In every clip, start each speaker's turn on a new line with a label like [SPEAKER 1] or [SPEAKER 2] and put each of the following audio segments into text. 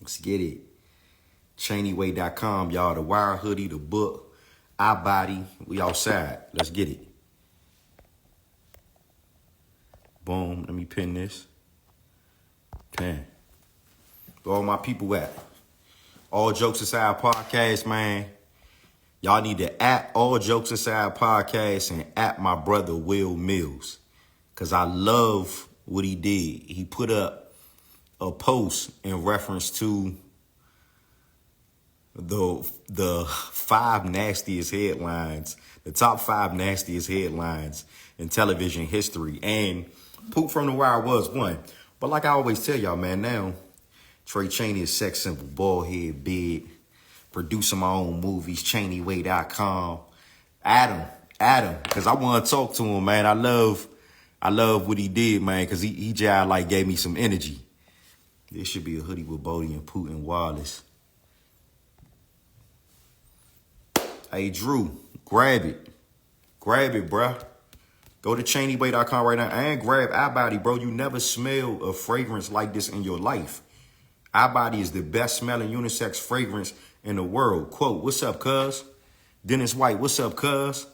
[SPEAKER 1] Let's get it. ChaneyWay.com, y'all. The wire hoodie, the book, our body. We outside. Let's get it. Boom. Let me pin this. Pin. Where all my people at? All Jokes Aside podcast, man. Y'all need to at All Jokes Aside podcast and at my brother WilMilz. Because I love what he did. He put up a post in reference to the five nastiest headlines, the top five nastiest headlines in television history. And POOT from the Wire was one. But like I always tell y'all, man, now Chaney is sex symbol, bald head, big, producing my own movies, ChaneyWay.com. Adam, because I want to talk to him, man. I love what he did, man, because he just like gave me some energy. This should be a hoodie with Bodie and POOT and Wallace. Hey, Drew, grab it. Grab it, bruh. Go to ChaneyWay.com right now and grab our body, bro. You never smelled a fragrance like this in your life. Our body is the best smelling unisex fragrance in the world. Quote, what's up, cuz? Dennis White, what's up, cuz?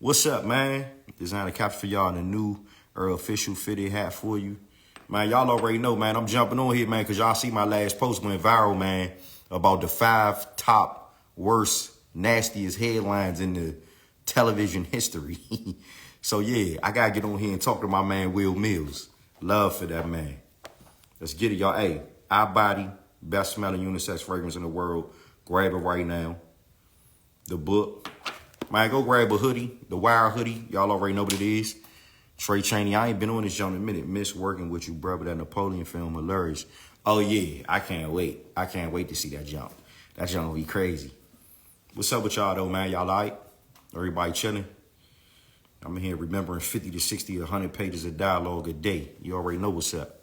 [SPEAKER 1] What's up, man? Designed a caption for y'all in a new official fitted hat for you. Man, y'all already know, man. I'm jumping on here, man, because y'all see my last post went viral, man, about the 5 top worst, nastiest headlines in the television history. So, yeah, I got to get on here and talk to my man, WilMilz. Love for that, man. Let's get it, y'all. Hey, our body, best smelling unisex fragrance in the world. Grab it right now. The book. Man, go grab a hoodie, the Wire hoodie. Y'all already know what it is. Chaney, I ain't been on this joint in a minute. Miss working with you, brother. That Napoleon film, hilarious. Oh, yeah, I can't wait. I can't wait to see that jump. That jump will be crazy. What's up with y'all, though, man? Y'all all right? Everybody chilling? I'm in here remembering 50 to 60 to 100 pages of dialogue a day. You already know what's up.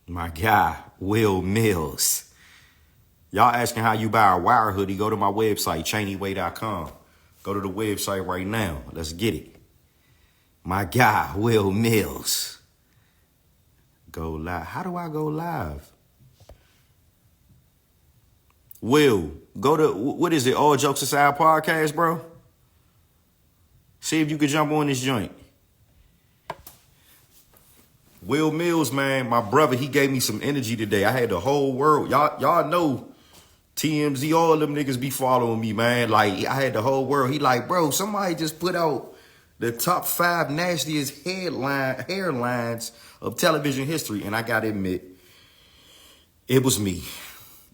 [SPEAKER 1] My guy, WilMilz. Y'all asking how you buy a Wire hoodie, go to my website, ChaneyWay.com. Go to the website right now. Let's get it. My guy, WilMilz. Go live. How do I go live? Will, go to, what is it, All Jokes Aside podcast, bro? See if you can jump on this joint. WilMilz, man, my brother, he gave me some energy today. I had the whole world. Y'all know TMZ, all them niggas be following me, man. Like, I had the whole world. He like, bro, somebody just put out the top 5 nastiest hairlines of television history. And I gotta admit, it was me.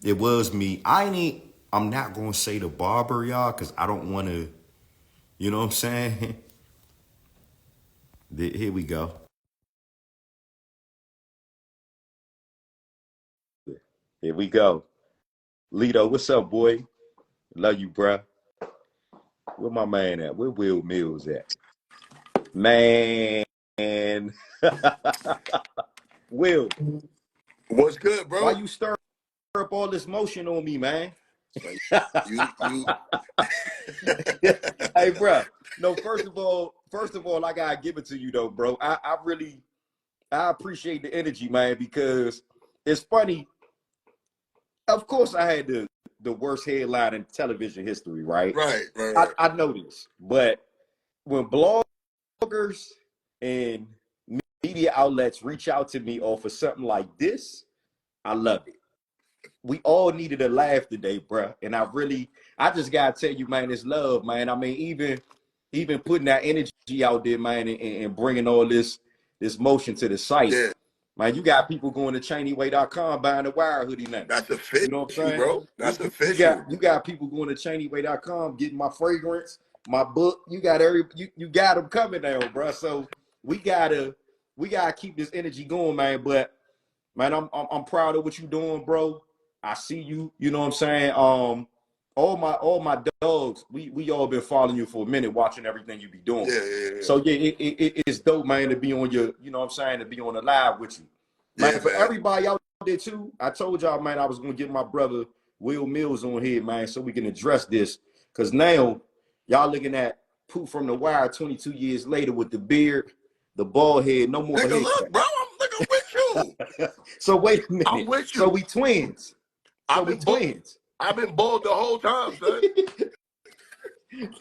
[SPEAKER 1] It was me. I'm not gonna say the barber, y'all, because I don't want to, you know what I'm saying? Here we go. Here we go. Lito, what's up, boy? Love you, bruh. Where my man at? Where WilMilz at? Man. Will.
[SPEAKER 2] What's good, bro?
[SPEAKER 1] Why you stir up all this motion on me, man?
[SPEAKER 2] you.
[SPEAKER 1] Hey, bruh. No, first of all, I gotta give it to you though, bro. I appreciate the energy, man, because it's funny. Of course, I had the worst headline in television history, right?
[SPEAKER 2] Right.
[SPEAKER 1] I know this, but when bloggers and media outlets reach out to me off of something like this, I love it. We all needed a laugh today, bruh. And I just gotta tell you, man, it's love, man. I mean, even putting that energy out there, man, and bringing all this motion to the site.
[SPEAKER 2] Yeah.
[SPEAKER 1] Man, you got people going to ChaneyWay.com buying the Wire hoodie now.
[SPEAKER 2] That's official,
[SPEAKER 1] you know what I'm saying,
[SPEAKER 2] bro. That's official.
[SPEAKER 1] You got people going to ChaneyWay.com getting my fragrance, my book. You got them coming now, bro. So we gotta keep this energy going, man. But man, I'm proud of what you doing, bro. I see you. You know what I'm saying. All my dogs, we all been following you for a minute, watching everything you be doing.
[SPEAKER 2] Yeah.
[SPEAKER 1] So yeah, it's dope, man, to be on your, you know what I'm saying, to be on the live with you. Man, for everybody out there too, I told y'all, man, I was gonna get my brother WilMilz on here, man, so we can address this. Cause now Y'all looking at POOT from The Wire 22 years later with the beard, the bald head, no more
[SPEAKER 2] Nigga,
[SPEAKER 1] hair.
[SPEAKER 2] look, bro, I'm with you.
[SPEAKER 1] So wait a
[SPEAKER 2] I'm
[SPEAKER 1] minute.
[SPEAKER 2] with
[SPEAKER 1] So
[SPEAKER 2] you.
[SPEAKER 1] we twins. So we twins.
[SPEAKER 2] I've been bald the whole time, son.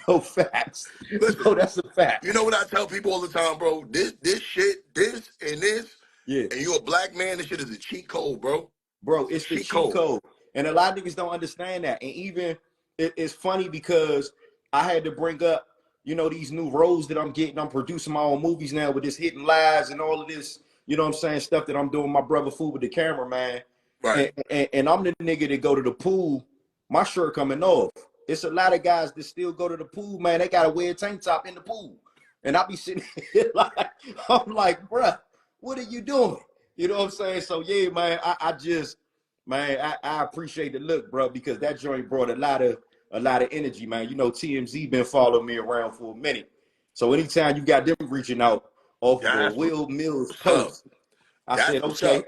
[SPEAKER 1] No facts.
[SPEAKER 2] Listen,
[SPEAKER 1] No, that's a fact.
[SPEAKER 2] you know what I tell people all the time, bro? This shit, this,
[SPEAKER 1] Yeah.
[SPEAKER 2] and you a black man, this shit is a cheat code, bro.
[SPEAKER 1] Bro, it's the cheat code. And a lot of niggas don't understand that. And even it's funny because I had to bring up, these new roles that I'm getting. I'm producing my own movies now with this Hitting Lives and all of this, stuff that I'm doing with my brother Food with the camera, man.
[SPEAKER 2] Right.
[SPEAKER 1] And I'm the nigga that go to the pool, my shirt coming off. It's a lot of guys that still go to the pool, man. They got to wear a tank top in the pool. And I be sitting here I'm like, bruh, what are you doing? You know what I'm saying? So yeah, man, I appreciate the look, bro, because that joint brought a lot of energy, man. TMZ been following me around for a minute. So anytime you got them reaching out off of a WilMilz post, I said, okay.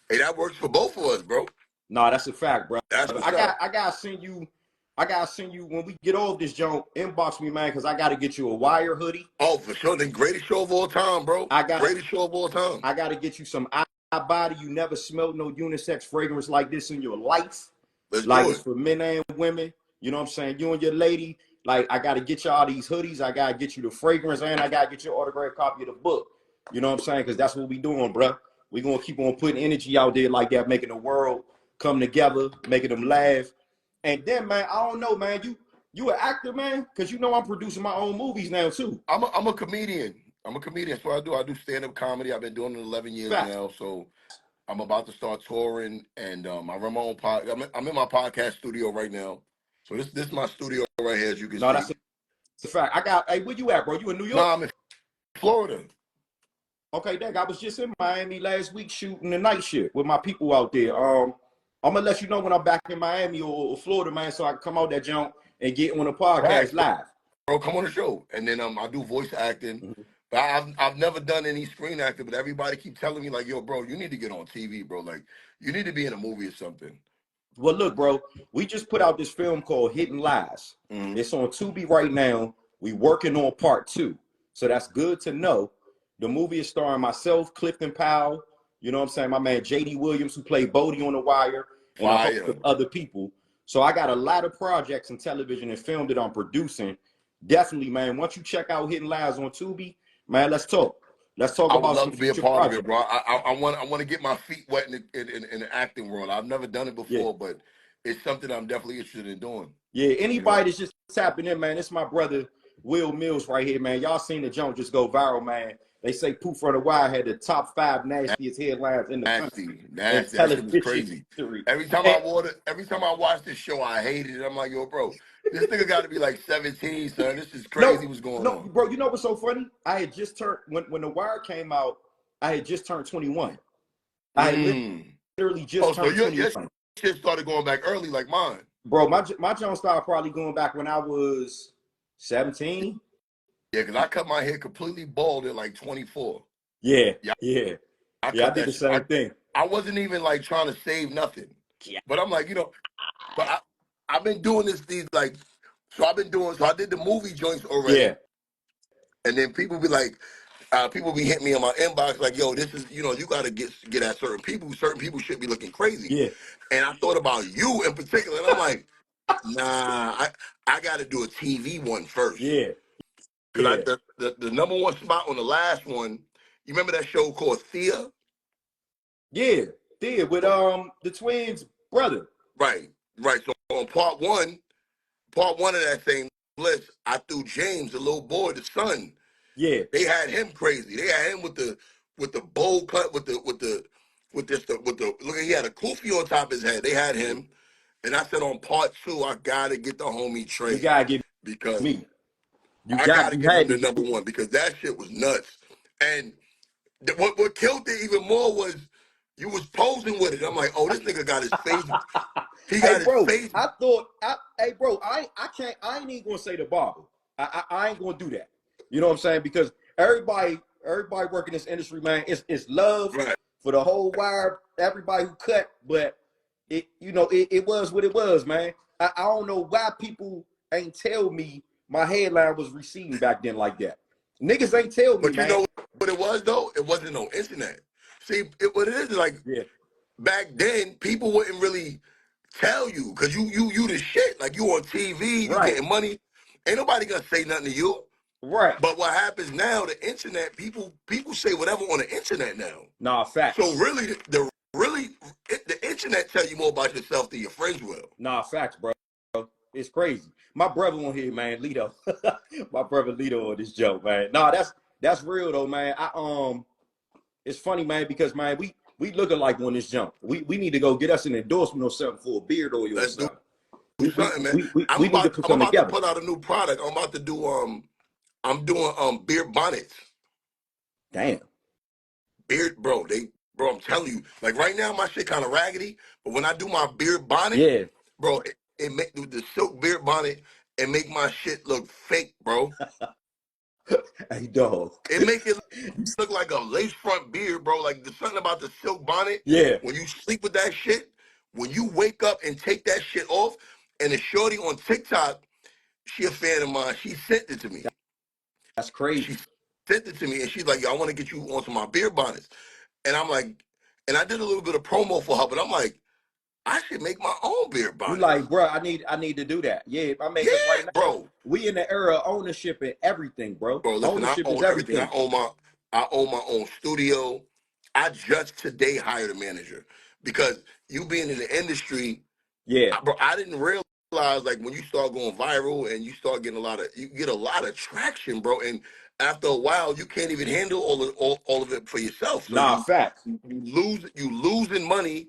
[SPEAKER 2] Hey, that works for both of us, bro.
[SPEAKER 1] No, that's a fact, bro.
[SPEAKER 2] That's what's up.
[SPEAKER 1] I gotta send you when we get off this junk, inbox me, man, because I gotta get you a wire hoodie.
[SPEAKER 2] Oh, for sure. The greatest show of all time, bro. Greatest show of all time.
[SPEAKER 1] I gotta get you some body. You never smelled no unisex fragrance like this in your life.
[SPEAKER 2] Let's
[SPEAKER 1] like
[SPEAKER 2] do it.
[SPEAKER 1] It's for men and women. You know what I'm saying? You and your lady. Like, I gotta get y'all these hoodies. I gotta get you the fragrance, and I gotta get your autographed copy of the book. You know what I'm saying? Because that's what we doing, bro. We gonna keep on putting energy out there like that, making the world come together, making them laugh. And then, man, I don't know, man. You an actor, man? Because I'm producing my own movies now too.
[SPEAKER 2] I'm a comedian. I'm a comedian. That's what I do. I do stand-up comedy. I've been doing it 11 years now. So I'm about to start touring, and I run my own podcast. I'm in my podcast studio right now. So this is my studio right here, as you can see.
[SPEAKER 1] That's a fact. Hey, where you at, bro? You in New York?
[SPEAKER 2] No, I'm in Florida.
[SPEAKER 1] Okay, Dad, I was just in Miami last week shooting the night shift with my people out there. I'm gonna let you know when I'm back in Miami or Florida, man, so I can come out that junk and get on the podcast live.
[SPEAKER 2] Bro, come on the show. And then I do voice acting. Mm-hmm. But I've never done any screen acting, but everybody keep telling me, like, yo, bro, you need to get on TV, bro. Like, you need to be in a movie or something.
[SPEAKER 1] Well, look, bro, we just put out this film called Hitting Lives. Mm-hmm. It's on Tubi right now. We working on part 2. So that's good to know. The movie is starring myself, Clifton Powell, you know what I'm saying, my man J.D. Williams, who played Bodie on The Wire, and a host of other people. So I got a lot of projects in television and film that I'm producing. Definitely, man, once you check out Hitting Lives on Tubi, man, let's talk. Let's talk about some
[SPEAKER 2] I would love to be a part
[SPEAKER 1] projects.
[SPEAKER 2] of it, bro. I want to get my feet wet in the acting world. I've never done it before, but it's something I'm definitely interested in doing. Yeah,
[SPEAKER 1] anybody that's just tapping in, man, it's my brother WilMilz right here, man. Y'all seen the junk just go viral, man. They say POOT from The Wire had the top 5 nastiest headlines in the country.
[SPEAKER 2] Nasty. That shit was crazy. Every time I watch this show, I hated it. I'm like, yo, bro, this nigga got to be like 17, son. This is crazy. What's going on?
[SPEAKER 1] Bro, you know what's so funny? I had just turned when The Wire came out. I had just turned 21. I had literally just turned 21.
[SPEAKER 2] Your shit started going back early, like mine.
[SPEAKER 1] Bro, my jump started probably going back when I was 17.
[SPEAKER 2] Yeah, because I cut my hair completely bald at like 24.
[SPEAKER 1] Yeah.
[SPEAKER 2] I
[SPEAKER 1] did the same thing.
[SPEAKER 2] I wasn't even like trying to save nothing. Yeah. But I'm like, but I've been doing so I did the movie joints already. Yeah. And then people be like, people be hitting me on my inbox like, yo, this is, you got to get at certain people. Certain people should be looking crazy.
[SPEAKER 1] Yeah.
[SPEAKER 2] And I thought about you in particular. And I'm like, nah, I got to do a TV one first.
[SPEAKER 1] Yeah.
[SPEAKER 2] Like the number one spot on the last one, you remember that show called Thea?
[SPEAKER 1] Yeah, Thea with the twins' brother.
[SPEAKER 2] Right. So on part one of that same list, I threw James, the little boy, the son.
[SPEAKER 1] Yeah.
[SPEAKER 2] They had him crazy. They had him with the bowl cut, with the look, he had a kufi on top of his head. They had him. And I said on part 2, I gotta get the homie Trey.
[SPEAKER 1] You gotta get
[SPEAKER 2] because
[SPEAKER 1] me.
[SPEAKER 2] I gotta get him the number 1 because that shit was nuts. And what killed it even more was you was posing with it. I'm like, oh, this nigga got his face. He got his face.
[SPEAKER 1] I thought, hey, bro, I ain't even gonna say the barber. I ain't gonna do that. You know what I'm saying? Because everybody working in this industry, man, it's love for the whole wire. Everybody who cut, but it was what it was, man. I don't know why people ain't tell me my headline was receding back then like that. Niggas ain't tell me,
[SPEAKER 2] But you
[SPEAKER 1] man.
[SPEAKER 2] know what it was though? It wasn't no internet. See, what it is like back then, people wouldn't really tell you because you the shit. Like you on TV, you getting money. Ain't nobody gonna say nothing to you.
[SPEAKER 1] Right.
[SPEAKER 2] But what happens now, the internet, people say whatever on the internet now.
[SPEAKER 1] Nah, facts.
[SPEAKER 2] So really, the internet tell you more about yourself than your friends will.
[SPEAKER 1] Nah, facts, bro. It's crazy. My brother on here, man, Lito. My brother Lito on this joke, man. Nah, that's real though, man. It's funny, man, because man, we looking like on this jump. We need to go get us an endorsement or something for a beard oil or something.
[SPEAKER 2] Do something, man.
[SPEAKER 1] We need to put something together.
[SPEAKER 2] To put out a new product. I'm about to do I'm doing beard bonnets.
[SPEAKER 1] Damn.
[SPEAKER 2] Beard, bro, I'm telling you, like right now my shit kind of raggedy, but when I do my beard bonnet, bro, it make the silk beard bonnet and make my shit look fake, bro.
[SPEAKER 1] Hey, dog.
[SPEAKER 2] It make it look like a lace front beard, bro. Like there's something about the silk bonnet.
[SPEAKER 1] Yeah.
[SPEAKER 2] When you sleep with that shit, when you wake up and take that shit off, and the shorty on TikTok, she a fan of mine. She sent it to me.
[SPEAKER 1] That's crazy.
[SPEAKER 2] She sent it to me, and she's like, "Yo, I want to get you onto my beard bonnets." And I'm like, and I did a little bit of promo for her, but I'm like, I should make my own beard bonnet.
[SPEAKER 1] You like, bro, I need to do that. Yeah, I make it right now.
[SPEAKER 2] Bro.
[SPEAKER 1] We in the era of ownership and everything, bro.
[SPEAKER 2] Bro, listen,
[SPEAKER 1] ownership
[SPEAKER 2] I own
[SPEAKER 1] is everything.
[SPEAKER 2] I own my own studio. I just today hired a manager because you being in the industry, bro, I didn't realize like when you start going viral and you start getting you get a lot of traction, bro. And after a while, you can't even handle all of it for yourself. So
[SPEAKER 1] facts.
[SPEAKER 2] You losing money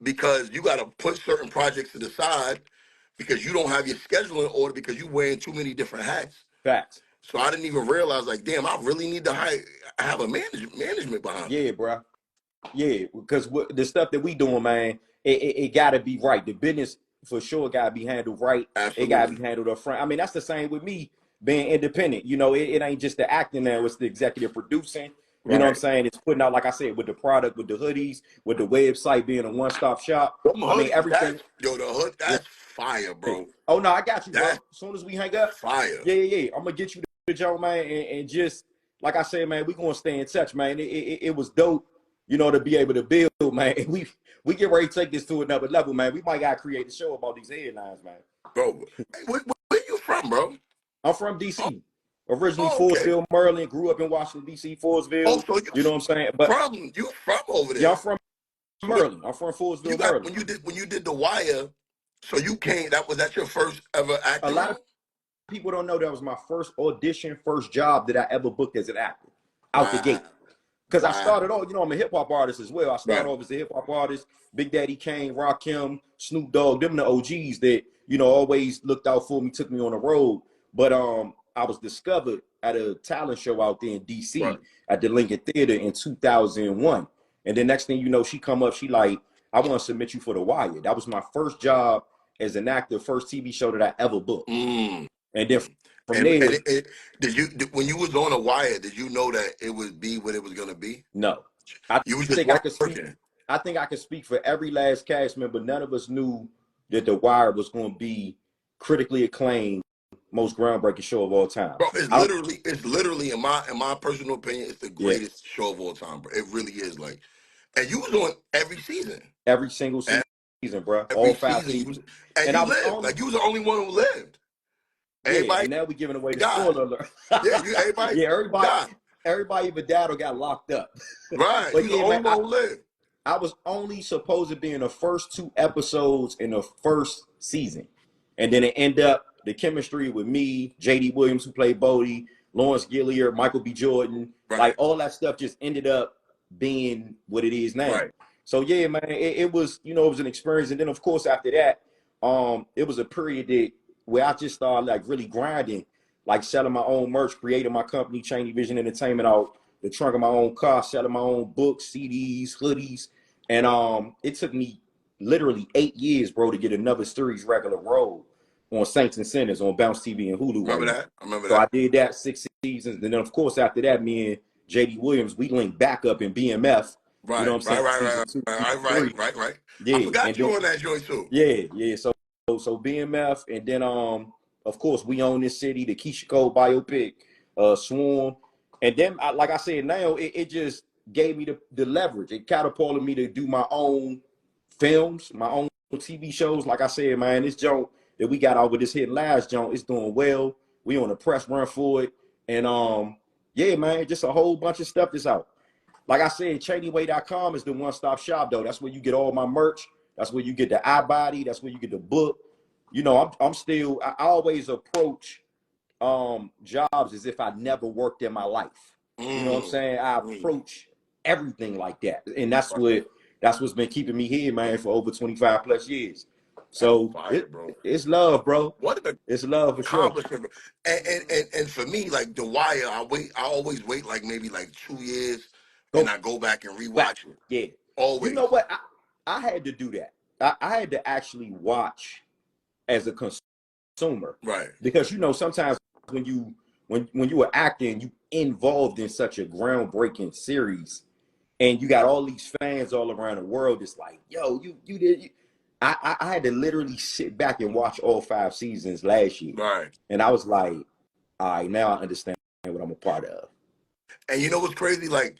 [SPEAKER 2] because you got to put certain projects to the side because you don't have your schedule in order because you're wearing too many different hats.
[SPEAKER 1] Facts.
[SPEAKER 2] So I didn't even realize, like, damn, I really need to have a management behind me.
[SPEAKER 1] Yeah, bro. Yeah, because the stuff that we doing, man, it got to be right. The business for sure got to be handled right.
[SPEAKER 2] Absolutely.
[SPEAKER 1] It got to be handled up front. I mean, that's the same with me being independent. You know, it ain't just the acting now; it's the executive producing. You know what I'm saying? It's putting out, like I said, with the product, with the hoodies, with the website being a one-stop shop. I mean, everything.
[SPEAKER 2] The hood, that's fire, bro.
[SPEAKER 1] Oh, no, I got you, bro. As soon as we hang up.
[SPEAKER 2] Fire.
[SPEAKER 1] Yeah. I'm going to get you the joke, man. And just, like I said, man, we going to stay in touch, man. It was dope, you know, to be able to build, man. And we get ready to take this to another level, man. We might got to create a show about these headlines, man.
[SPEAKER 2] Bro, where you from, bro?
[SPEAKER 1] I'm from D.C. Originally, Forestville, Maryland. Grew up in Washington, D.C., Forestville.
[SPEAKER 2] So
[SPEAKER 1] you know what I'm saying? But
[SPEAKER 2] you from over there?
[SPEAKER 1] Yeah, I'm from Maryland. I'm from Forestville, Maryland.
[SPEAKER 2] When you did The Wire, so you came. That your first ever acting?
[SPEAKER 1] A lot of people don't know that was my first audition, first job that I ever booked as an actor out the gate. Because I started off, you know, I'm a hip hop artist as well. I started off as a hip hop artist. Big Daddy Kane, Rakim, Snoop Dogg, them the OGs that, you know, always looked out for me, took me on the road. But I was discovered at a talent show out there in DC at the Lincoln Theater in 2001. And then next thing you know, she come up, she like, I want to submit you for The Wire. That was my first job as an actor, first TV show that I ever booked. And then from there,
[SPEAKER 2] when you was on The Wire, did you know that it would be what it was gonna be?
[SPEAKER 1] No. I think I could speak for every last cast member. None of us knew that The Wire was going to be critically acclaimed, most groundbreaking show of all time.
[SPEAKER 2] Bro, it's literally in my personal opinion, it's the greatest show of all time, bro. It really is. Like, and you was on every season.
[SPEAKER 1] Every single season, bro. All 5 seasons.
[SPEAKER 2] And you lived. Like, you was the only one who lived. Everybody,
[SPEAKER 1] and now we giving away the spoiler alert. Everybody but dad got locked up.
[SPEAKER 2] Right.
[SPEAKER 1] But
[SPEAKER 2] you the only one who lived.
[SPEAKER 1] I was only supposed to be in the first 2 episodes in the first season. And then it ended up the chemistry with me, J.D. Williams, who played Bodie, Lawrence Gilliard, Michael B. Jordan, like all that stuff just ended up being what it is now. Right. So yeah, man, it was, you know, it was an experience. And then of course after that, it was a period where I just started like really grinding, like selling my own merch, creating my company, Chaney Vision Entertainment, out the trunk of my own car, selling my own books, CDs, hoodies. And it took me literally 8 years, bro, to get another series regular role on Saints and Sinners on Bounce TV and Hulu.
[SPEAKER 2] Remember that? I remember
[SPEAKER 1] that.
[SPEAKER 2] So
[SPEAKER 1] I did that 6 seasons. And then of course after that, me and J.D. Williams, we linked back up in BMF.
[SPEAKER 2] Right,
[SPEAKER 1] you know what I'm saying?
[SPEAKER 2] Right. Yeah, I forgot you on that joint too.
[SPEAKER 1] Yeah. So BMF, and then of course, We Own This City, the Keisha Cole biopic, Swarm. And then, like I said, now it just gave me the leverage. It catapulted me to do my own films, my own TV shows. Like I said, man, this joint that we got out with this hit last joint is doing well. We on a press run for it. And yeah, man, just a whole bunch of stuff that's out. Like I said, ChaneyWay.com is the one-stop shop, though. That's where you get all my merch. That's where you get the iBody. That's where you get the book. You know, I always approach jobs as if I never worked in my life. You know what I'm saying? I approach everything like that. And that's what's been keeping me here, man, for over 25 plus years. So it's love, bro. It's love for sure.
[SPEAKER 2] And for me, like The Wire, I always wait like maybe like 2 years and I go back and rewatch it.
[SPEAKER 1] Yeah.
[SPEAKER 2] Always.
[SPEAKER 1] You know what? I had to do that. I had to actually watch as a consumer.
[SPEAKER 2] Right.
[SPEAKER 1] Because you know, sometimes when you are acting, you involved in such a groundbreaking series and you got all these fans all around the world, it's like, yo, you did. I had to literally sit back and watch all 5 seasons last year.
[SPEAKER 2] Right.
[SPEAKER 1] And I was like, all right, now I understand what I'm a part of.
[SPEAKER 2] And you know what's crazy? Like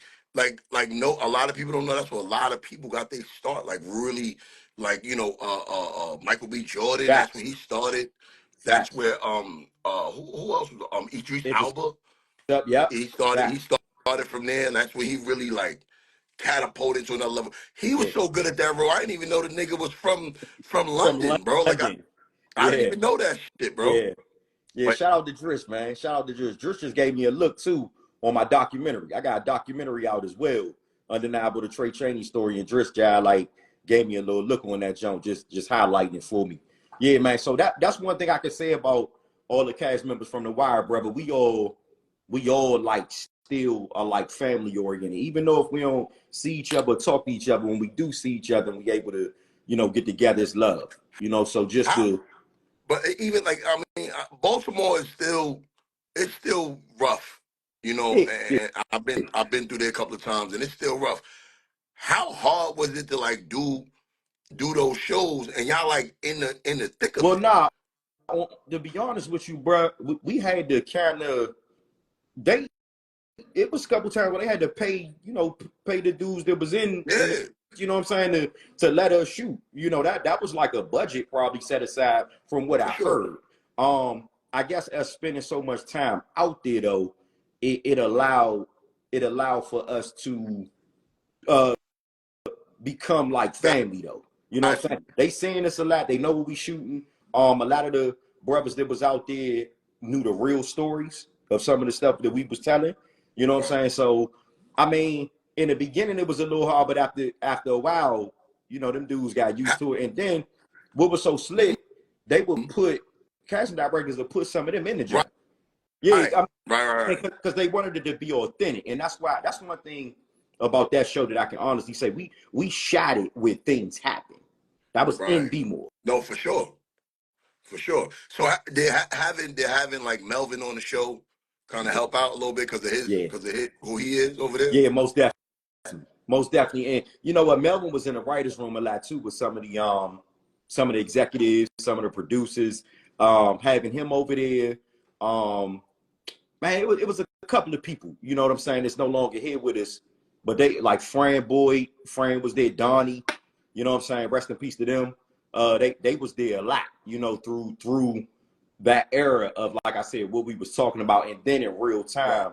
[SPEAKER 2] no, a lot of people don't know that's where a lot of people got their start. Like really, like, you know, Michael B. Jordan, that's when he started. That's where who else was Idris Elba.
[SPEAKER 1] Yep.
[SPEAKER 2] He started from there, and that's when he really like catapulted to another level. He was so good at that role. I didn't even know the nigga was from London, bro. Like I didn't even know that shit, bro.
[SPEAKER 1] Yeah. Shout out to Drish, man. Shout out to Drish. Drish just gave me a look too on my documentary. I got a documentary out as well, Undeniable, the Trey Chaney story, and Drish guy like gave me a little look on that jump, just highlighting it for me. Yeah, man. So that's one thing I can say about all the cast members from The Wire, brother. We all like still are like family oriented, even though if we don't see each other or talk to each other, when we do see each other and we able to, you know, get together, it's love, you know. So just to,
[SPEAKER 2] but even like, I mean, Baltimore is still rough, you know. And I've been through there a couple of times, and it's still rough. How hard was it to like do those shows, and y'all like in the thick of it?
[SPEAKER 1] Well, nah. To be honest with you, bro, we had to kind of it was a couple times where they had to pay the dudes that was in you know what I'm saying, to let us shoot. You know, that was like a budget probably set aside from what I heard. I guess us spending so much time out there though, it allowed for us to become like family though. You know what I'm saying? They seeing us a lot. They know what we shooting. A lot of the brothers that was out there knew the real stories of some of the stuff that we was telling. You know what I'm saying? So, I mean, in the beginning it was a little hard, but after a while, you know, them dudes got used to it. And then what was so slick, they would put casting directors to put some of them in the job. Yeah,
[SPEAKER 2] right.
[SPEAKER 1] Because they wanted it to be authentic, and that's one thing about that show that I can honestly say we shot it where things happen. That was in B-more.
[SPEAKER 2] No, for sure. So they're having like Melvin on the show, kind of help out a little bit because of who he is over there.
[SPEAKER 1] Yeah, most definitely. And you know what, Melvin was in the writers' room a lot too with some of the executives, some of the producers, having him over there. Man, it was a couple of people. You know what I'm saying? That's no longer here with us, but they like Fran was there, Donnie. You know what I'm saying? Rest in peace to them. They was there a lot, you know, through that era of, like I said, what we was talking about, and then in real time,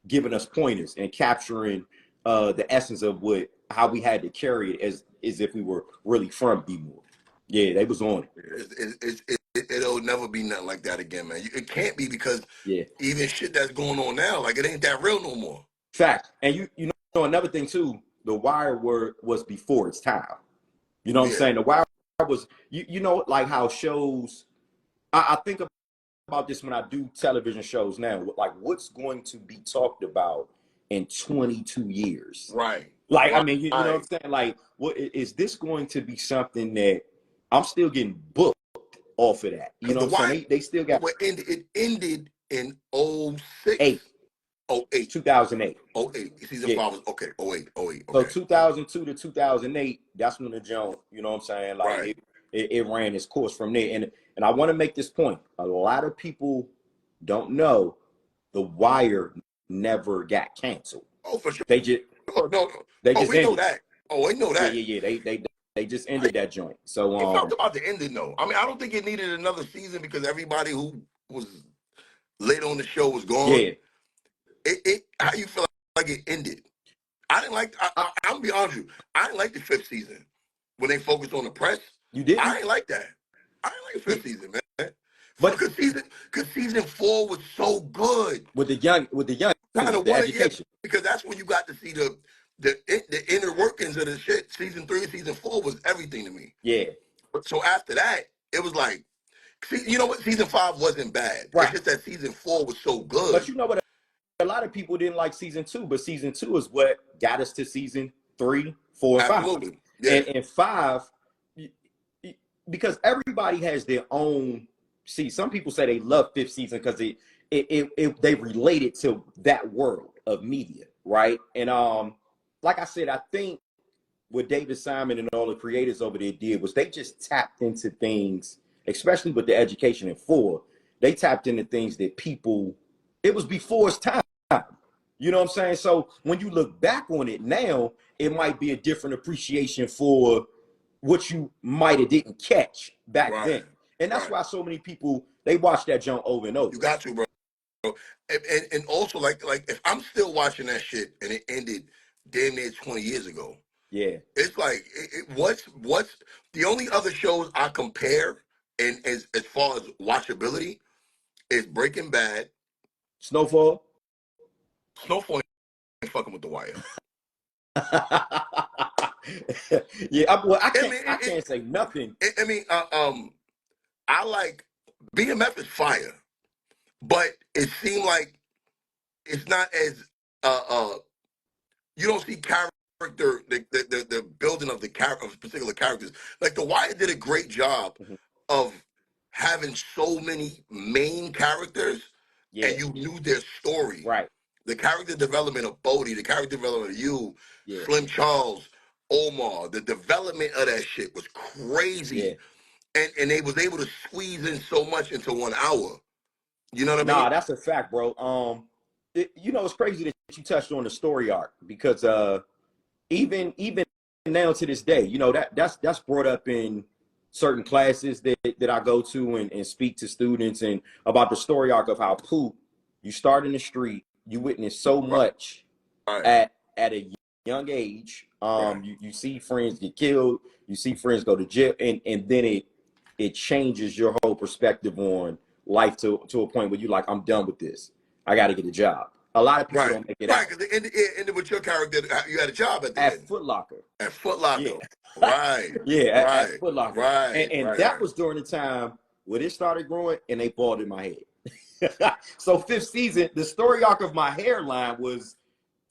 [SPEAKER 1] giving us pointers and capturing the essence of how we had to carry it as if we were really from B-more. Yeah, they was on
[SPEAKER 2] it. It'll never be nothing like that again, man. It can't be, because even shit that's going on now, like it ain't that real no more.
[SPEAKER 1] Fact. And you know another thing too, The Wire was before its time. You know what I'm saying? The Wire was, you know, like how shows, I think about this when I do television shows now, like what's going to be talked about in 22 years?
[SPEAKER 2] Right.
[SPEAKER 1] Like, I mean, you know what I'm saying? Like, what is this going to be something that I'm still getting booked off of that? You know what I'm saying? They still got.
[SPEAKER 2] It ended in 06. 08.
[SPEAKER 1] 2008.
[SPEAKER 2] 08. Season 5 was, okay, 08. Okay.
[SPEAKER 1] So 2002 to 2008, that's when the joint, you know what I'm saying? Like, it ran its course from there. And I want to make this point. A lot of people don't know The Wire never got canceled.
[SPEAKER 2] Oh, for sure.
[SPEAKER 1] They just
[SPEAKER 2] no.
[SPEAKER 1] they just
[SPEAKER 2] we know
[SPEAKER 1] ended.
[SPEAKER 2] that. Oh, we know that.
[SPEAKER 1] Yeah. They just ended that joint. So
[SPEAKER 2] He talked about the ending though. I mean, I don't think it needed another season because everybody who was late on the show was gone.
[SPEAKER 1] Yeah.
[SPEAKER 2] It how you feel like it ended? I didn't like. I'm gonna be honest with you. I didn't like the 5th season when they focused on the press.
[SPEAKER 1] You didn't?
[SPEAKER 2] I didn't like that. I didn't like the 5th season, man.
[SPEAKER 1] But
[SPEAKER 2] because season 4 was so good
[SPEAKER 1] with the young,
[SPEAKER 2] kind of
[SPEAKER 1] the education.
[SPEAKER 2] because that's when you got to see the inner workings of the shit. Season 3 and season 4 was everything to me.
[SPEAKER 1] Yeah.
[SPEAKER 2] So after that, it was like, see, you know what? Season 5 wasn't bad.
[SPEAKER 1] Right.
[SPEAKER 2] It's just that season 4 was so good.
[SPEAKER 1] But you know what? A lot of people didn't like season 2, but season 2 is what got us to season 3, 4, and 5.
[SPEAKER 2] Absolutely. Yeah.
[SPEAKER 1] And 5, because everybody has their own. See, some people say they love 5th season because they related to that world of media, right? And like I said, I think what David Simon and all the creators over there did was they just tapped into things, especially with the education in 4. They tapped into things that people. It was before its time. You know what I'm saying? So when you look back on it now, it might be a different appreciation for what you might have didn't catch back then. And that's why so many people, they watch that jump over and over.
[SPEAKER 2] You got to, bro. And also, like if I'm still watching that shit and it ended damn near 20 years ago.
[SPEAKER 1] Yeah.
[SPEAKER 2] It's like, what's the only other shows I compare and as far as watchability is Breaking Bad.
[SPEAKER 1] Snowfall
[SPEAKER 2] ain't fucking with The Wire.
[SPEAKER 1] Yeah, I can't say nothing.
[SPEAKER 2] I like BMF is fire, but it seemed like it's not as you don't see character the building of the character of particular characters. Like The Wire did a great job of having so many main characters, and you knew their story.
[SPEAKER 1] Right.
[SPEAKER 2] The character development of Bodie, the character development of you, Slim Charles, Omar, the development of that shit was crazy. And they was able to squeeze in so much into 1 hour. You know what I mean?
[SPEAKER 1] Nah, that's a fact, bro. It's crazy that you touched on the story arc because even now to this day, that's brought up in certain classes that I go to and speak to students and about the story arc of how POOT, you start in the street, you witness so much at a young age. You see friends get killed, you see friends go to jail, and then it changes your whole perspective on life to a point where you're like, I'm done with this. I got to get a job. A lot of people don't make it out.
[SPEAKER 2] Right, because it ended with your character. You had a job at the end.
[SPEAKER 1] Foot Locker.
[SPEAKER 2] At Foot Locker.
[SPEAKER 1] Yeah.
[SPEAKER 2] Right.
[SPEAKER 1] At Foot Locker.
[SPEAKER 2] Right.
[SPEAKER 1] And that was during the time when it started growing and they balled in my head. So 5th season, the story arc of my hairline was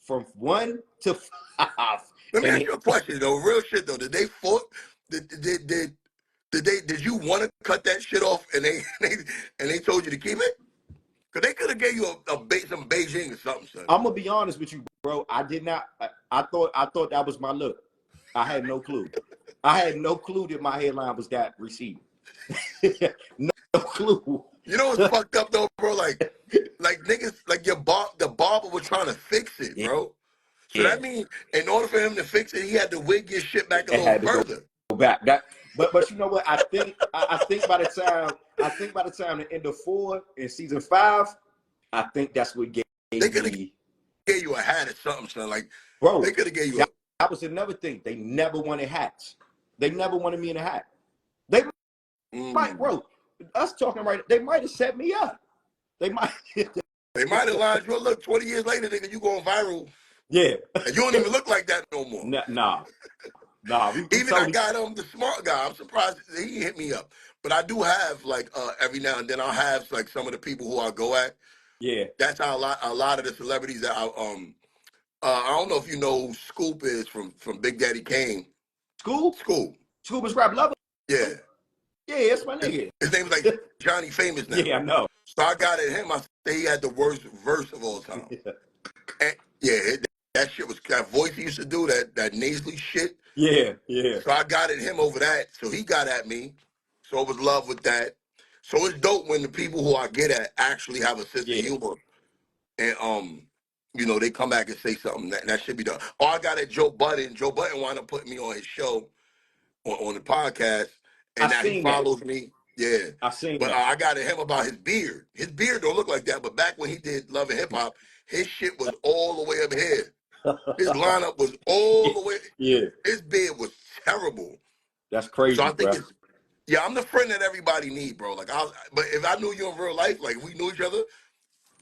[SPEAKER 1] from 1 to 5.
[SPEAKER 2] Let me ask you a question though. Real shit though. Did they did you want to cut that shit off and they told you to keep it? Because they could have gave you some Beijing or something, son.
[SPEAKER 1] I'm gonna be honest with you, bro. I did not. I thought that was my look. I had no clue. I had no clue that my hairline was that receding. No clue.
[SPEAKER 2] You know what's fucked up though, bro? Like niggas, like the barber was trying to fix it, bro. So that means in order for him to fix it, he had to wig his shit back a little further.
[SPEAKER 1] Go back. But you know what? I think by the time the end of 4 in season 5, I think that's what gave
[SPEAKER 2] they could have gave you a hat or something, son. Like,
[SPEAKER 1] bro,
[SPEAKER 2] they could have gave you
[SPEAKER 1] that was another thing. They never wanted hats. They never wanted me in a hat. They might, bro. Us talking right. They might have set me up. They might.
[SPEAKER 2] They might have lied. You look 20 years later, nigga, you going viral.
[SPEAKER 1] Yeah.
[SPEAKER 2] And you don't even look like that no more.
[SPEAKER 1] Nah.
[SPEAKER 2] Even I got the smart guy. I'm surprised he hit me up. But I do have like every now and then I'll have like some of the people who I go at.
[SPEAKER 1] Yeah.
[SPEAKER 2] That's how a lot of the celebrities that I don't know if you know who Scoop is from Big Daddy Kane.
[SPEAKER 1] Scoop is rap lover.
[SPEAKER 2] Yeah.
[SPEAKER 1] Yeah, that's my nigga.
[SPEAKER 2] His name's like Johnny Famous now.
[SPEAKER 1] Yeah, I know.
[SPEAKER 2] So I got at him. I say he had the worst verse of all time. And that shit was that voice he used to do, that nasally shit.
[SPEAKER 1] Yeah.
[SPEAKER 2] So I got at him over that. So he got at me. So it was love with that. So it's dope when the people who I get at actually have a sense of humor, and you know, they come back and say something that should be done. Oh, I got at Joe Budden. Joe Budden wound up putting me on his show on the podcast,
[SPEAKER 1] I
[SPEAKER 2] and now he
[SPEAKER 1] seen that.
[SPEAKER 2] follows me. Yeah,
[SPEAKER 1] I seen
[SPEAKER 2] but
[SPEAKER 1] that.
[SPEAKER 2] I got at him about his beard. His beard don't look like that, but back when he did Love and Hip Hop, his shit was all the way up here. His lineup was all the way.
[SPEAKER 1] Yeah,
[SPEAKER 2] His beard was terrible.
[SPEAKER 1] that's
[SPEAKER 2] So
[SPEAKER 1] crazy,
[SPEAKER 2] I think
[SPEAKER 1] bro.
[SPEAKER 2] it's, yeah, I'm the friend that everybody need, bro. Like, but if I knew you in real life, like we knew each other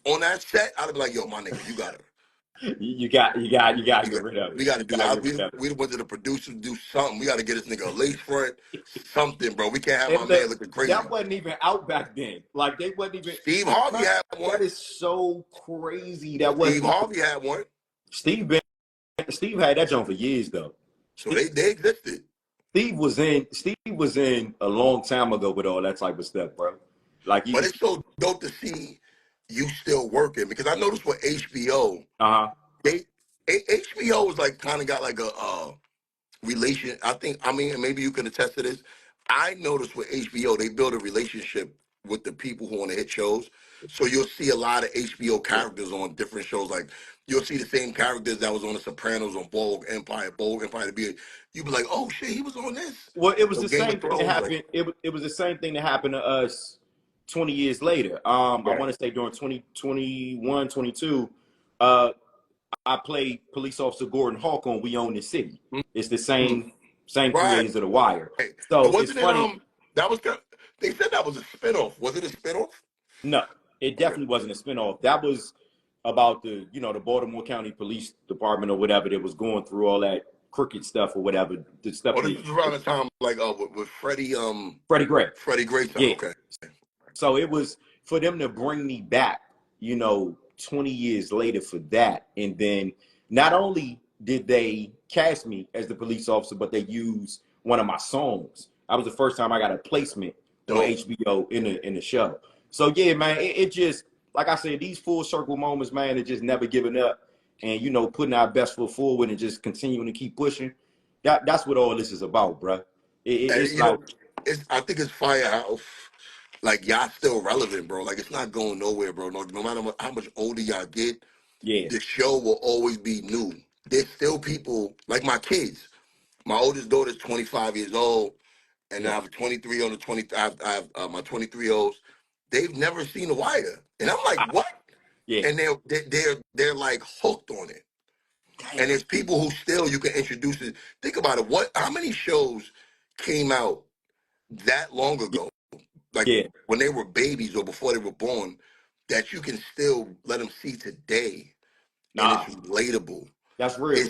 [SPEAKER 2] on that set, I'd be like, yo, my nigga, you gotta.
[SPEAKER 1] You got to get rid of it.
[SPEAKER 2] We got to do.
[SPEAKER 1] Rid of
[SPEAKER 2] We went to the producer to do something. We got to get this nigga a lace front, something, bro. We can't have my
[SPEAKER 1] And
[SPEAKER 2] man looking crazy.
[SPEAKER 1] that wasn't even out back then. Like they wasn't even.
[SPEAKER 2] Steve Harvey had one.
[SPEAKER 1] That is so crazy. That
[SPEAKER 2] Steve Harvey had one.
[SPEAKER 1] Steve had that joint for years though.
[SPEAKER 2] So they existed.
[SPEAKER 1] Steve was in a long time ago with all that type of stuff, bro. Like,
[SPEAKER 2] But it's so dope to see you still working, because I noticed with HBO, HBO is like kind of got like a relation. I mean, maybe you can attest to this. I noticed with HBO, they build a relationship with the people who want to hit shows. So you'll see a lot of HBO characters on different shows. Like you'll see the same characters that was on The Sopranos, on Bold Empire to be. You'd be like, oh shit, he was on this.
[SPEAKER 1] Well, it was
[SPEAKER 2] So
[SPEAKER 1] the
[SPEAKER 2] Game
[SPEAKER 1] same
[SPEAKER 2] of
[SPEAKER 1] thing that
[SPEAKER 2] Thrones,
[SPEAKER 1] happened. It was the same thing that happened to us 20 years later. I want to say during 2021, 22, I played police officer Gordon Hawk on We Own the City. It's the same creators of The Wire. So it's funny.
[SPEAKER 2] They said that was a spinoff. Was it a spinoff?
[SPEAKER 1] No, it definitely wasn't a spinoff. That was about the Baltimore County Police Department or whatever that was going through all that crooked stuff or whatever. The stuff.
[SPEAKER 2] Oh, this was around the time like with Freddie
[SPEAKER 1] Gray.
[SPEAKER 2] Freddie Gray.
[SPEAKER 1] Yeah.
[SPEAKER 2] Okay.
[SPEAKER 1] So it was for them to bring me back, 20 years later for that. And then not only did they cast me as the police officer, but they used one of my songs. That was the first time I got a placement on HBO in the show. So yeah, man, it just, like I said, these full circle moments, man, it just never giving up and, putting our best foot forward and just continuing to keep pushing. That's what all this is about, bro.
[SPEAKER 2] I think it's Firehouse. Like, y'all still relevant, bro. Like, it's not going nowhere, bro. No matter how much older y'all get, the show will always be new. There's still people, like my kids. My oldest daughter's 25 years old, and I have a 23 on the 20. I have my 23-year-olds. They've never seen The Wire, and I'm like, what?
[SPEAKER 1] Yeah.
[SPEAKER 2] And they're like hooked on it. Damn. And there's people who still you can introduce it. Think about it. How many shows came out that long ago? Like when they were babies or before they were born, that you can still let them see today, and it's relatable.
[SPEAKER 1] That's real.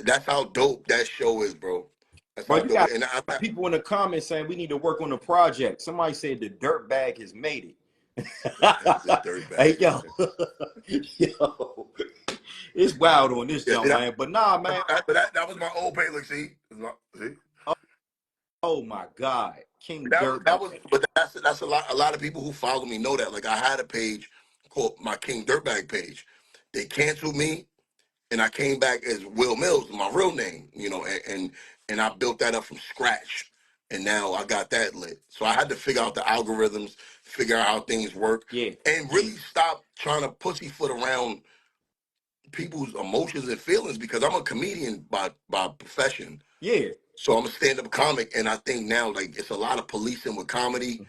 [SPEAKER 2] That's how dope that show is, bro. That's
[SPEAKER 1] how
[SPEAKER 2] dope.
[SPEAKER 1] And I people in the comments saying we need to work on the project. Somebody said the dirt bag has made it.
[SPEAKER 2] The dirt bag.
[SPEAKER 1] Hey, yo, it's wild on this joint, man. But nah, man.
[SPEAKER 2] That was my old page. Look, see.
[SPEAKER 1] Oh my God, King Dirt.
[SPEAKER 2] But that's a lot of people who follow me know that. Like I had a page called my King Dirtbag page. They canceled me, and I came back as WilMilz, my real name. And I built that up from scratch, and now I got that lit. So I had to figure out the algorithms, figure out how things work, and really stop trying to pussyfoot around people's emotions and feelings, because I'm a comedian by profession.
[SPEAKER 1] Yeah.
[SPEAKER 2] So I'm a stand-up comic, and I think now like it's a lot of policing with comedy,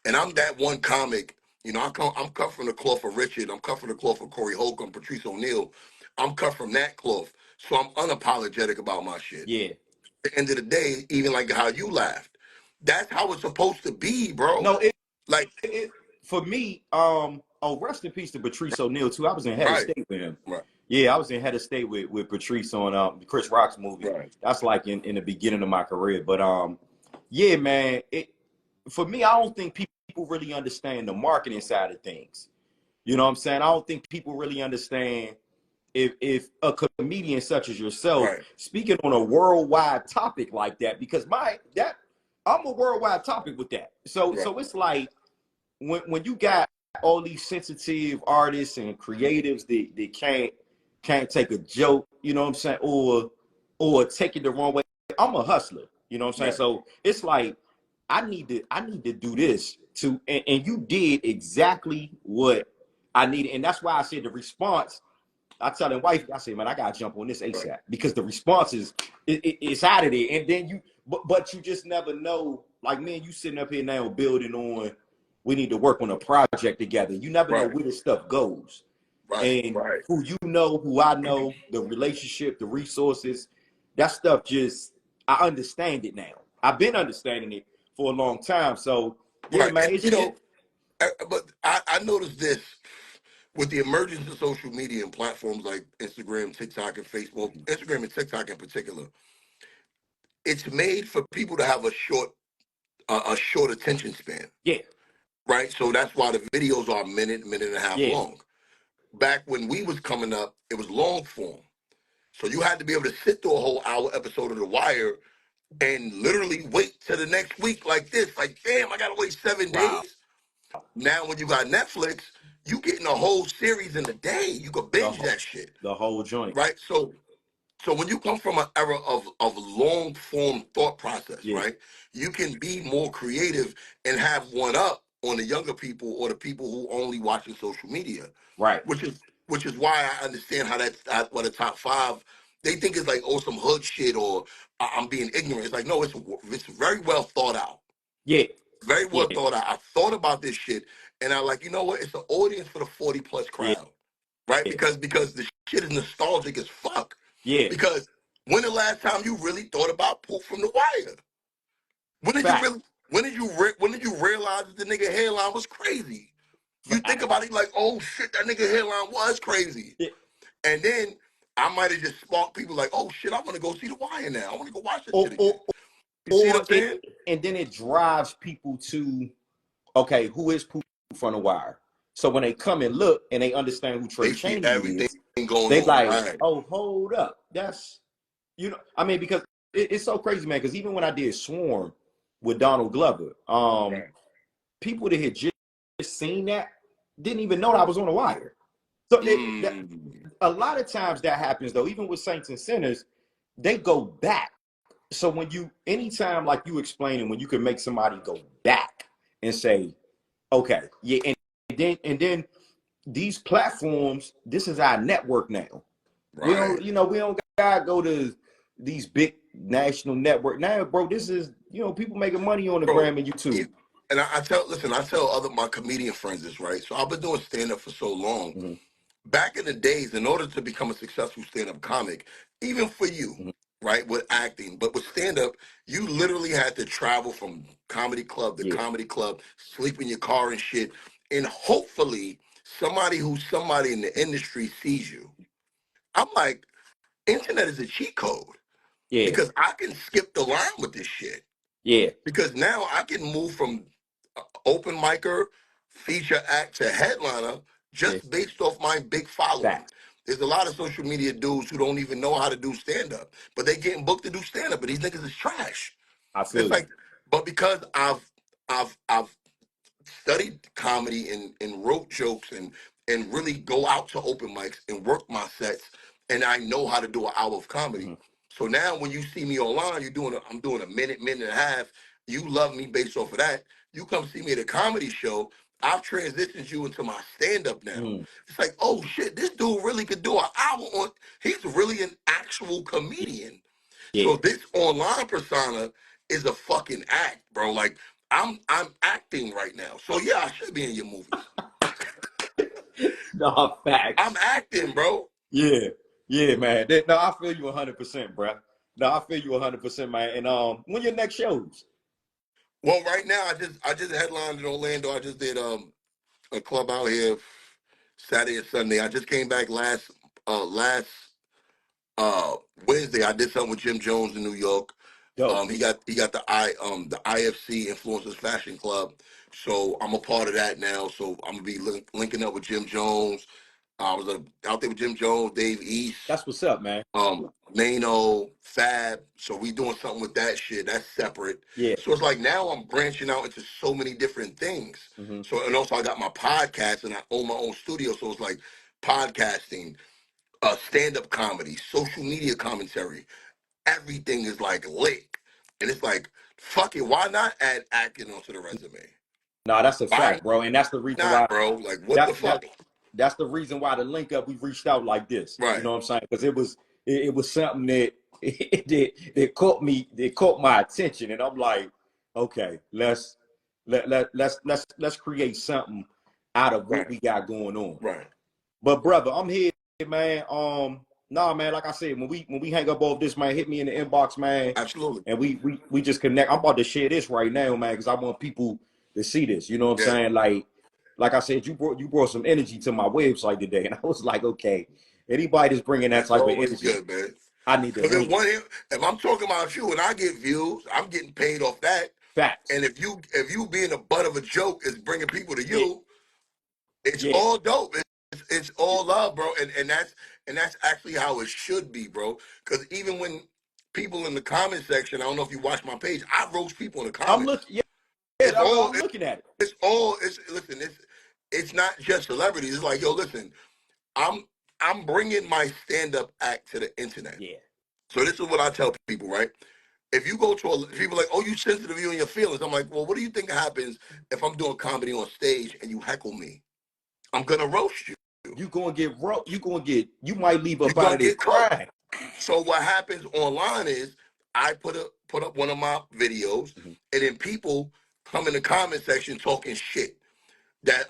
[SPEAKER 2] and I'm that one comic. I'm cut from the cloth of Richard. I'm cut from the cloth of Corey Holcomb, Patrice O'Neal. I'm cut from that cloth, so I'm unapologetic about my shit.
[SPEAKER 1] Yeah.
[SPEAKER 2] At the end of the day, even like how you laughed, that's how it's supposed to be, bro.
[SPEAKER 1] No, for me, rest in peace to Patrice O'Neal too. I was in head of state with him.
[SPEAKER 2] Right.
[SPEAKER 1] Yeah, I was in head of state with Patrice on Chris Rock's movie.
[SPEAKER 2] Right.
[SPEAKER 1] That's like in the beginning of my career. But yeah, man, for me, I don't think people really understand the marketing side of things. You know what I'm saying? I don't think people really understand if a comedian such as yourself speaking on a worldwide topic like that, because I'm a worldwide topic with that. So it's like when you got all these sensitive artists and creatives that can't take a joke, you know what I'm saying, or take it the wrong way. I'm a hustler, you know what I'm saying? So it's like I need to do this and you did exactly what I needed. And that's why I said the response, I tell the wife, I say, man, I gotta jump on this ASAP because the response is it's out of there. And then but you just never know. Like, man, you sitting up here now building on, we need to work on a project together. You never know where this stuff goes. And who you know, who I know, the relationship, the resources, that stuff just, I understand it now. I've been understanding it for a long time. So yeah, man,
[SPEAKER 2] And, you know, but I noticed this with the emergence of social media and platforms like Instagram, TikTok, and Facebook. Instagram and TikTok in particular, it's made for people to have a short attention span.
[SPEAKER 1] Yeah.
[SPEAKER 2] Right. So that's why the videos are a minute and a half long. Back when we was coming up, it was long form. So you had to be able to sit through a whole hour episode of The Wire and literally wait till the next week like this. Like, damn, I gotta wait 7 days. Now when you got Netflix, you getting a whole series in a day. You could binge that shit.
[SPEAKER 1] The whole joint.
[SPEAKER 2] Right? So when you come from an era of long form thought process, right? You can be more creative and have one up on the younger people or the people who only watching social media.
[SPEAKER 1] Right.
[SPEAKER 2] Which is why I understand how that's what the top five, they think it's like, oh, some hood shit or I'm being ignorant. It's like, no, it's very well thought out.
[SPEAKER 1] Yeah.
[SPEAKER 2] Very well thought out. I thought about this shit and I like, you know what? It's an audience for the 40 plus crowd. Right? Because the shit is nostalgic as fuck.
[SPEAKER 1] Yeah.
[SPEAKER 2] Because when the last time you really thought about POOT from The Wire? When did you realize that the nigga hairline was crazy? You think about it like, oh shit, that nigga hairline was crazy.
[SPEAKER 1] Yeah.
[SPEAKER 2] And then I might have just sparked people like, oh shit, I want to go see The Wire now. I want to go watch that shit again. You see what I'm saying?
[SPEAKER 1] And then it drives people to, okay, who is POOT from The Wire? So when they come and look and they understand who Trey Chaney is, they like, oh, hold up. That's, you know, I mean, because it's so crazy, man, because even when I did Swarm with Donald Glover, people that had just seen that didn't even know that I was on The Wire. So a lot of times that happens, though, even with Saints and Sinners, they go back. So when anytime like you explaining, when you can make somebody go back and say, okay, yeah, and then these platforms, this is our network now.
[SPEAKER 2] Right.
[SPEAKER 1] We don't gotta go to these big national network now, bro. This is, people making money on the gram and YouTube.
[SPEAKER 2] And I tell my comedian friends this, right? So I've been doing stand-up for so long. Back in the days, in order to become a successful stand-up comic, even for you, right, with acting, but with stand-up, you literally had to travel from comedy club to comedy club, sleep in your car and shit, and hopefully somebody in the industry sees you. I'm like, internet is a cheat code. Yeah. Because I can skip the line with this shit.
[SPEAKER 1] Yeah.
[SPEAKER 2] Because now I can move from open micer, feature act to headliner just based off my big following. There's a lot of social media dudes who don't even know how to do stand-up, but they getting booked to do stand-up, but these niggas is trash. It's like, but because I've studied comedy and wrote jokes and really go out to open mics and work my sets, and I know how to do an hour of comedy. So now when you see me online, I'm doing a minute and a half. You love me based off of that. You come see me at a comedy show. I've transitioned you into my stand-up now. It's like, oh shit, this dude really could do an hour on. He's really an actual comedian. So this online persona is a fucking act, bro. Like I'm acting right now. So yeah, I should be in your movies.
[SPEAKER 1] No, facts.
[SPEAKER 2] I'm acting, bro.
[SPEAKER 1] Yeah, man. No, I feel you 100%, bro. No, I feel you 100%, man. And when your next shows?
[SPEAKER 2] Well, right now I just headlined in Orlando. I just did a club out here Saturday and Sunday. I just came back last Wednesday. I did something with Jim Jones in New York. He got the IFC Influencers Fashion Club. So I'm a part of that now. So I'm gonna be linking up with Jim Jones. I was out there with Jim Jones, Dave East.
[SPEAKER 1] That's what's up, man.
[SPEAKER 2] Nano, Fab. So we doing something with that shit. That's separate.
[SPEAKER 1] Yeah.
[SPEAKER 2] So it's like now I'm branching out into so many different things. So, and also I got my podcast and I own my own studio. So it's like podcasting, stand-up comedy, social media commentary. Everything is like lit. And it's like, fuck it, why not add acting onto the resume?
[SPEAKER 1] Nah, that's a
[SPEAKER 2] Why
[SPEAKER 1] fact, bro. And that's the reason why
[SPEAKER 2] not, bro? Like, what the fuck?
[SPEAKER 1] That's the reason why the link up we reached out like this.
[SPEAKER 2] Right.
[SPEAKER 1] You know what I'm saying? Because it was something that it caught my attention, and I'm like, okay, let's create something out of what we got going on.
[SPEAKER 2] Right.
[SPEAKER 1] But brother, I'm here, man. Nah, man, like I said, when we hang up off this, man, hit me in the inbox, man.
[SPEAKER 2] Absolutely.
[SPEAKER 1] And we just connect. I'm about to share this right now, man, because I want people to see this. You know what I'm saying? Like I said, you brought some energy to my website today, and I was like, okay, anybody that's bringing that type of energy,
[SPEAKER 2] good, man.
[SPEAKER 1] I need to.
[SPEAKER 2] If I'm talking about you and I get views, I'm getting paid off that.
[SPEAKER 1] Facts.
[SPEAKER 2] And if you being the butt of a joke is bringing people to you, it's all dope. It's all love, bro. And that's actually how it should be, bro. Because even when people in the comment section, I don't know if you watch my page, I roast people in the comments.
[SPEAKER 1] I'm looking. I'm looking at it.
[SPEAKER 2] It's not just celebrities. It's like, yo, listen, I'm bringing my stand-up act to the internet.
[SPEAKER 1] Yeah.
[SPEAKER 2] So this is what I tell people, right? If you go to people like, oh, you sensitive, you and your feelings. I'm like, well, what do you think happens if I'm doing comedy on stage and you heckle me? I'm gonna roast you.
[SPEAKER 1] You might leave up out of there crying.
[SPEAKER 2] So what happens online is I put up one of my videos, and then people come in the comment section talking shit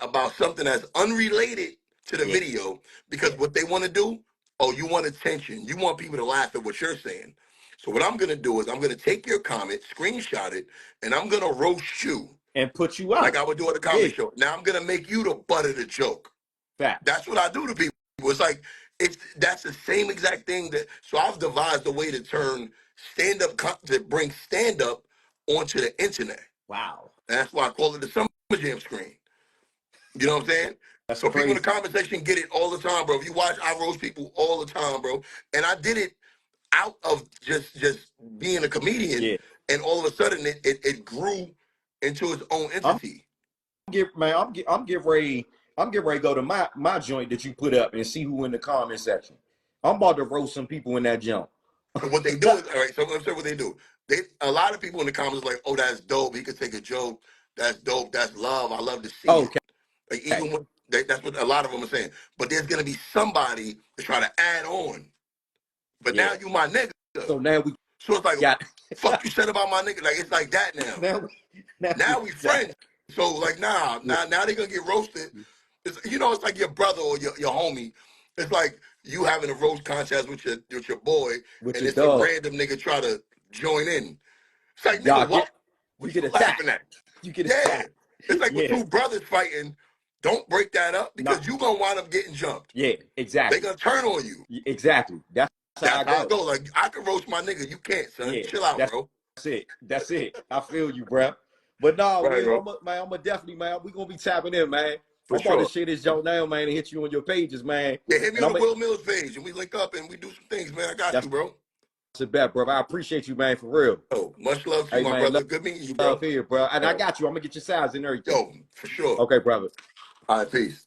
[SPEAKER 2] about something that's unrelated to the video, because what they want to do, oh, you want attention. You want people to laugh at what you're saying. So what I'm going to do is I'm going to take your comment, screenshot it, and I'm going to roast you.
[SPEAKER 1] And put you out.
[SPEAKER 2] Like I would do at a comedy show. Now I'm going to make you the butt of the joke.
[SPEAKER 1] Fact.
[SPEAKER 2] That's what I do to people. It's like, that's the same exact thing so I've devised a way to turn to bring stand-up onto the internet.
[SPEAKER 1] Wow.
[SPEAKER 2] And that's why I call it the Summer Jam screen. You know what I'm saying?
[SPEAKER 1] That's
[SPEAKER 2] so
[SPEAKER 1] crazy.
[SPEAKER 2] People in the comment section get it all the time, bro. If you watch, I roast people all the time, bro. And I did it out of just being a comedian. Yeah. And all of a sudden it grew into its own entity.
[SPEAKER 1] I'm getting ready to go to my joint that you put up and see who in the comment section. I'm about to roast some people in that jump.
[SPEAKER 2] What they do is, all right, so let me say what they do. A lot of people in the comments are like, oh, that's dope. He could take a joke. That's dope. That's love. I love to see it. Like, even when that's what a lot of them are saying. But there's gonna be somebody to try to add on. But now you my nigga.
[SPEAKER 1] So now
[SPEAKER 2] it's like, fuck you said about my nigga. Like, it's like that now. Now we friends. So like, now they're gonna get roasted. It's like your brother or your homie. It's like you having a roast contest with your boy, and it's a random nigga try to join in. It's like, nigga, what?
[SPEAKER 1] You get attacked. You get attacked.
[SPEAKER 2] It's like when two brothers fighting. Don't break that up, because you're going to wind up getting jumped.
[SPEAKER 1] Yeah, exactly.
[SPEAKER 2] They're going to turn on you.
[SPEAKER 1] Exactly. That's how
[SPEAKER 2] it goes. Like, I can roast my nigga. You can't, son. Yeah, chill out, bro.
[SPEAKER 1] That's it. I feel you, bro. But no,
[SPEAKER 2] right,
[SPEAKER 1] I'm definitely, man, we're going to be tapping in, man. I'm about to share this joke now, man, and hit you on your pages, man.
[SPEAKER 2] Yeah, hit me on the WilMilz page, and we link up and we do some things, man. I got you, bro.
[SPEAKER 1] That's a bet, bro. I appreciate you, man, for real.
[SPEAKER 2] Yo, much love to you, my brother. Good meeting you, bro.
[SPEAKER 1] Love here, bro. And I got you. I'm going to get your size and everything.
[SPEAKER 2] Yo, for sure.
[SPEAKER 1] Okay, brother.
[SPEAKER 2] All right, peace.